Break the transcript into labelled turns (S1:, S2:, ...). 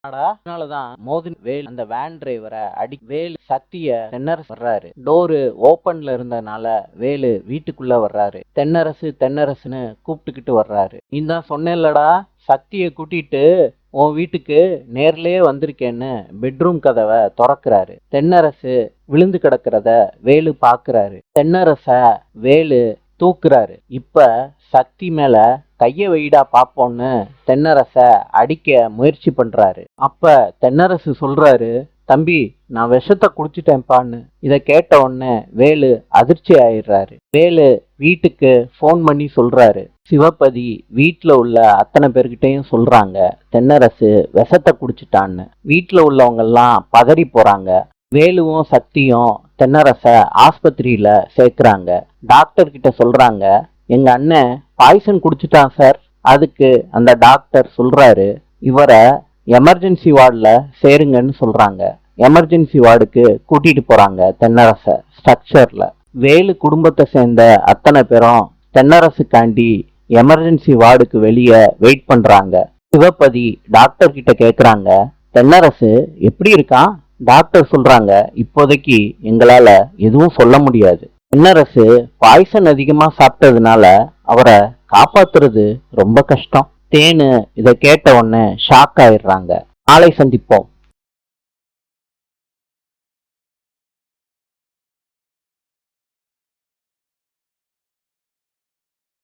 S1: அதனாலதான் மோதின் வேல் அந்த வேன் டிரைவரை வேலு சக்திய தென்னரசு வர்றாரு. டோரு ஓபன்ல இருந்தனால வேலு வீட்டுக்குள்ள வர்றாரு. தென்னரசுன்னு கூப்பிட்டுக்கிட்டு வர்றாரு. நீ தான் சொன்னேன்லடா சக்திய கூட்டிட்டு உன் வீட்டுக்கு நேர்லயே வந்திருக்கேன்னு பெட்ரூம் கதவை திறக்கிறாரு. தென்னரசு விழுந்து கிடக்கிறத வேலு பாக்குறாரு. தென்னரச வேலு தூக்குறாரு. இப்ப சக்தி மேல கைய வைடா பாப்போன்னு தென்னரச அடிக்க முயற்சி பண்றாரு. அப்ப தென்னரசு சொல்றாரு, தம்பி நான் விஷத்தை குடிச்சிட்டேன்பான்னு. இத கேட்ட உடனே வேலு அதிர்ச்சி ஆயிடுறாரு. வேலு வீட்டுக்கு போன் பண்ணி சொல்றாரு. சிவபதி வீட்டுல உள்ள அத்தனை பேர்கிட்டையும் சொல்றாங்க தென்னரசு விஷத்தை குடிச்சிட்டான்னு. வீட்டுல உள்ளவங்க எல்லாம் பதறி போறாங்க. வேலுவும் சக்தியும் தென்னரச ஆஸ்பத்திரியில சேர்க்கிறாங்க. டாக்டர் கிட்ட சொல்றாங்க, எங்க அண்ணன் பாய்சன் குடிச்சிட்டான் சார். அதுக்கு அந்த டாக்டர் சொல்றாரு, இவரை எமர்ஜென்சி வார்டுல சேருங்கன்னு சொல்றாங்க. எமர்ஜென்சி வார்டுக்கு கூட்டிட்டு போறாங்க தென்னரச ஸ்ட்ரக்சர்ல. வேலு குடும்பத்தை சேர்ந்த அத்தனை பேரும் தென்னரசுக்காண்டி எமர்ஜென்சி வார்டுக்கு வெளியே வெயிட் பண்றாங்க. சிவபதி டாக்டர் கிட்ட கேக்குறாங்க, தென்னரசு எப்படி இருக்கான்? டாக்டர் சொல்றாங்க, இப்போதைக்கு எங்களால எதுவும் சொல்ல முடியாது. தென்னரசு பாய்சன் அதிகமா சாப்பிட்டதுனால அவரை காப்பாத்துறது ரொம்ப கஷ்டம். தேனு இதை கேட்ட உடனே ஷாக் ஆயிடுறாங்க. நாளை சந்திப்போம்.